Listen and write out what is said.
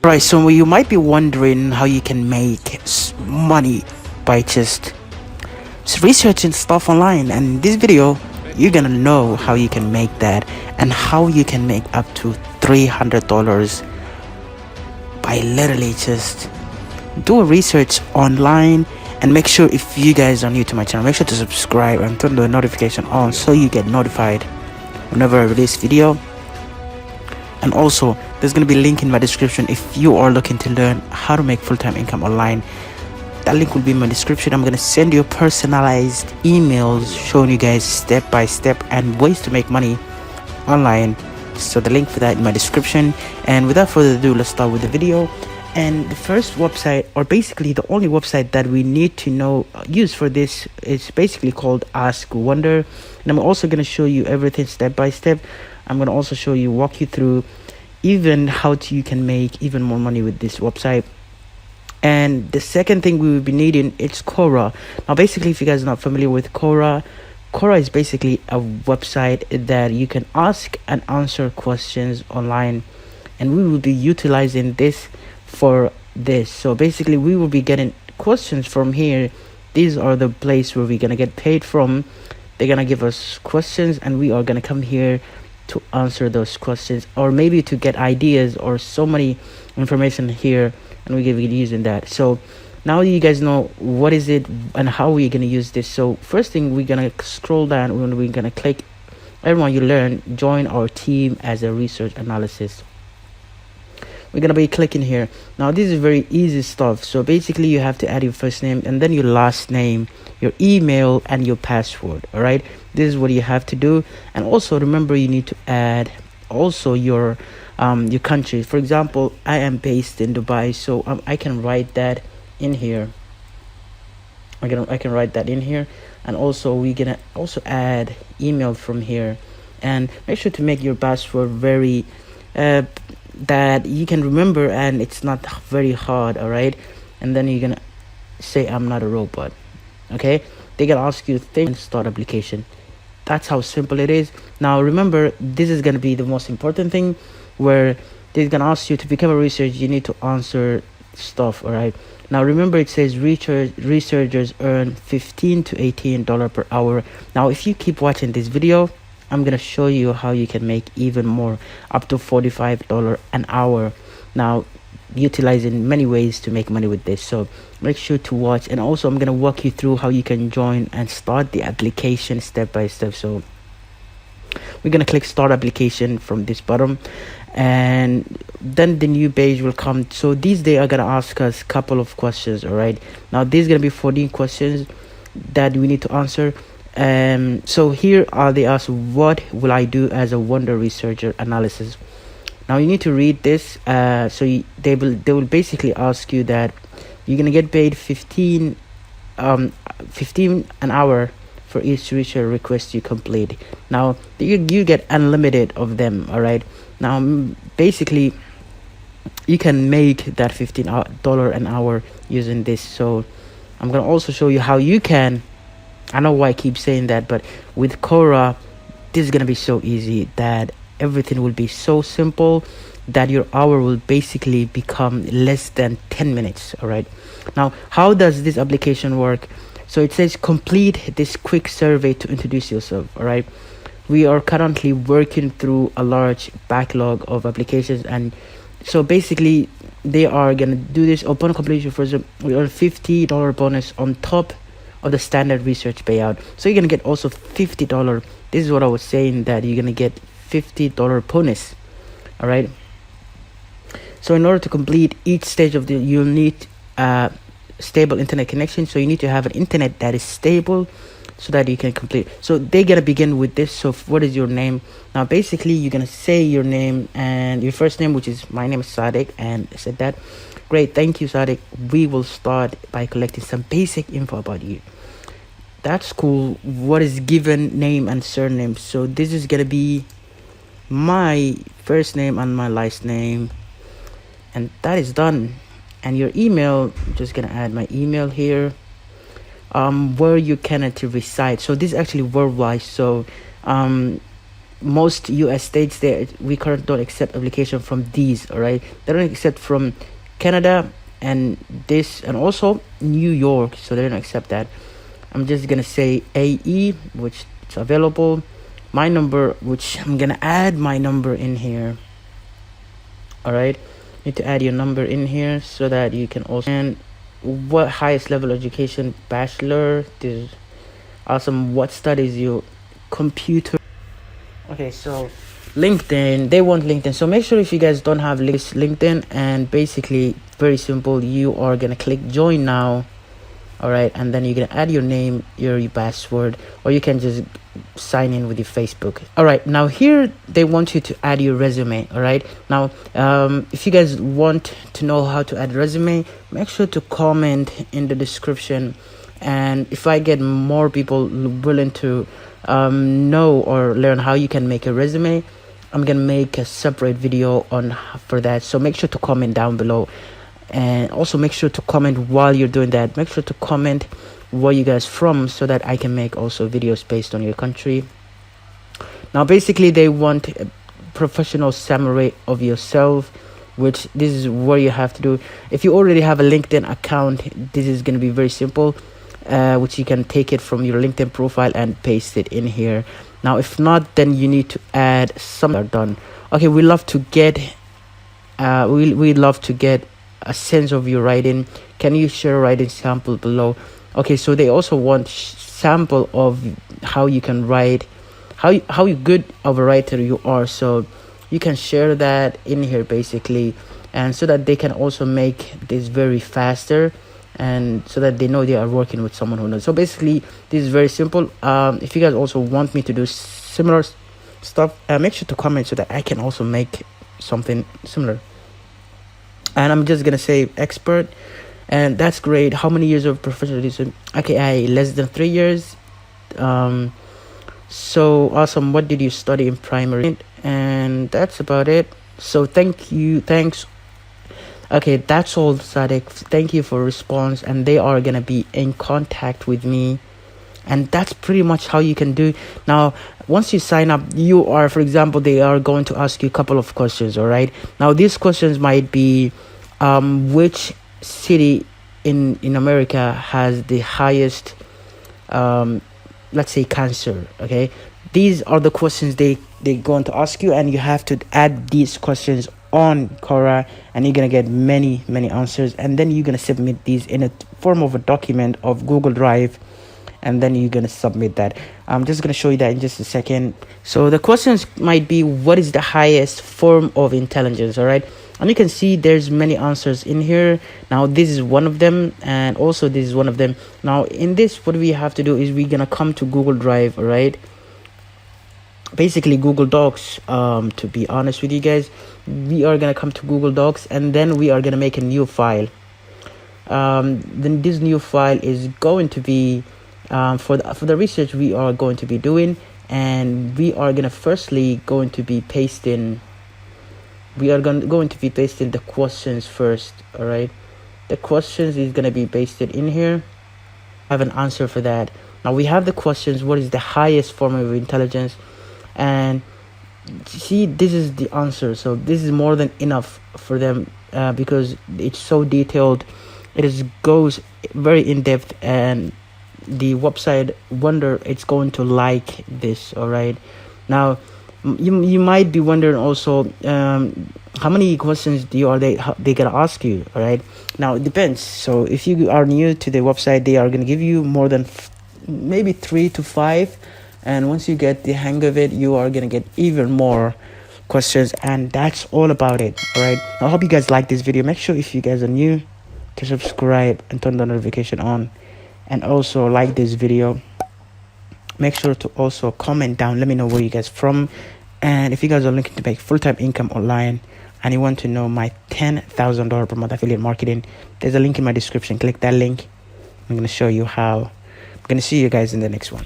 Right, so you might be wondering how you can make money by just researching stuff online, and in this video you're gonna know how you can make that and how you can make up to $300 by literally just do a research online. And make sure, if you guys are new to my channel, make sure to subscribe and turn the notification on so you get notified whenever I release video. And also, there's going to be a link in my description if you are looking to learn how to make full-time income online. That link will be in my description. I'm going to send you personalized emails showing you guys step by step and ways to make money online. So the link for that in my description. And without further ado, let's start with the video. And the first website, or basically the only website that we need to use for this, is basically called Ask Wonder. And I'm also going to show you everything step by step. I'm going to also walk you through even how you can make even more money with this website. And the second thing we will be needing is Quora. Now basically, if you guys are not familiar with Quora is basically a website that you can ask and answer questions online, and we will be utilizing this for this. So basically, we will be getting questions from here. These are the place where we're gonna get paid from. They're gonna give us questions and we are gonna come here to answer those questions, or maybe to get ideas or so many information here, and we give it using that. So now you guys know what is it and how we're gonna use this. So first thing, we're gonna scroll down and we're gonna click everyone you learn, join our team as a research analysis. We're gonna be clicking here. Now this is very easy stuff. So basically, you have to add your first name and then your last name, your email, and your password. All right, this is what you have to do. And also remember, you need to add also your country. For example, I am based in Dubai, so I can write that in here. I can write that in here. And also we're gonna also add email from here, and make sure to make your password very that you can remember and it's not very hard. All right, and then you're gonna say I'm not a robot. Okay, they're gonna ask you things, start application. That's how simple it is. Now remember, this is gonna be the most important thing, where they're gonna ask you to become a researcher. You need to answer stuff. All right, now remember, it says researchers earn $15 to $18 per hour. Now if you keep watching this video, I'm gonna show you how you can make even more, up to $45 an hour. Now, utilizing many ways to make money with this, so make sure to watch. And also, I'm gonna walk you through how you can join and start the application step by step. So we're gonna click start application from this bottom, and then the new page will come. So these they are gonna ask us a couple of questions. All right, now there's gonna be 14 questions that we need to answer. So here are they ask, what will I do as a wonder researcher analysis? Now you need to read this. They will basically ask you that you're gonna get paid 15 an hour for each research request you complete. Now you get unlimited of them. All right, now basically you can make that $15 an hour using this. So I'm gonna also show you how you can. I know why I keep saying that, but with Quora, this is gonna be so easy that everything will be so simple that your hour will basically become less than 10 minutes. All right, now how does this application work? So it says complete this quick survey to introduce yourself. All right, we are currently working through a large backlog of applications, and so basically they are gonna do this. Upon completion, for example, we earn $50 bonus on top of the standard research payout. So you're gonna get also $50. This is what I was saying, that you're gonna get $50 bonus. All right, so in order to complete each stage of you'll need stable internet connection. So you need to have an internet that is stable so that you can complete. So they're gonna begin with this. So what is your name? Now basically you're gonna say your name and your first name, which is, my name is Sadiq, and I said that. Great, thank you, Sadiq. We will start by collecting some basic info about you. That's cool. What is given name and surname? So this is gonna be my first name and my last name, and that is done. And your email, I'm just gonna add my email here. Where you cannot reside. So this is actually worldwide. So most US states, we currently don't accept application from these. All right, they don't accept from Canada and this, and also New York, so they don't accept that. I'm just gonna say AE, which is available. My number, which I'm gonna add my number in here. All right, need to add your number in here so that you can also, and what highest level education, bachelor. This is awesome. What studies you? Computer. Okay, so LinkedIn, they want LinkedIn, so make sure if you guys don't have LinkedIn, and basically very simple, you are gonna click join now. All right, and then you're gonna add your name, your password, or you can just sign in with your Facebook. All right, now here they want you to add your resume. All right, now if you guys want to know how to add resume, make sure to comment in the description, and if I get more people willing to know or learn how you can make a resume, I'm gonna make a separate video on for that. So make sure to comment down below, and also make sure to comment while you're doing that. Make sure to comment where you guys from, so that I can make also videos based on your country. Now basically they want a professional summary of yourself, which this is what you have to do. If you already have a LinkedIn account, this is going to be very simple, which you can take it from your LinkedIn profile and paste it in here. Now if not, then you need to add some are done. Okay, we love to get we love to get a sense of your writing. Can you share a writing sample below? Okay, so they also want sample of how you can write, how good of a writer you are, so you can share that in here basically, and so that they can also make this very faster, and so that they know they are working with someone who knows. So basically this is very simple. If you guys also want me to do similar stuff, make sure to comment so that I can also make something similar. And I'm just gonna say expert, and that's great. How many years of professionalism? Okay, I less than 3 years. So awesome. What did you study in primary? And that's about it. So thanks. Okay, that's all, Sadek. Thank you for response, and they are gonna be in contact with me, and that's pretty much how you can do. Now once you sign up, you are, for example, they are going to ask you a couple of questions. All right, now these questions might be which city in America has the highest let's say cancer. Okay, these are the questions they're going to ask you, and you have to add these questions on Quora, and you're gonna get many answers, and then you're gonna submit these in a form of a document of Google Drive, and then you're gonna submit that. I'm just gonna show you that in just a second. So the questions might be, what is the highest form of intelligence? All right, and you can see there's many answers in here. Now this is one of them, and also this is one of them. Now in this, what we have to do is we're gonna come to Google Drive. All right, basically Google Docs. To be honest with you guys, we are gonna come to Google Docs, and then we are gonna make a new file. Then this new file is going to be for the research we are going to be doing, and we are gonna firstly going to be pasting. We are going to be pasting the questions first. All right, the questions is gonna be pasted in here. I have an answer for that. Now we have the questions. What is the highest form of intelligence? And see, this is the answer. So this is more than enough for them, because it's so detailed. It goes very in depth, and the website wonder it's going to like this. All right, now you might be wondering also, how many questions they gonna ask you. All right, now it depends. So if you are new to the website, they are gonna give you more than maybe 3 to 5, and once you get the hang of it, you are gonna get even more questions, and that's all about it. All right, I hope you guys like this video. Make sure if you guys are new to subscribe and turn the notification on, and also like this video. Make sure to also comment down, let me know where you guys from, and if you guys are looking to make full-time income online and you want to know my $10,000 per month affiliate marketing, there's a link in my description. Click that link. I'm going to show you how. I'm going to see you guys in the next one.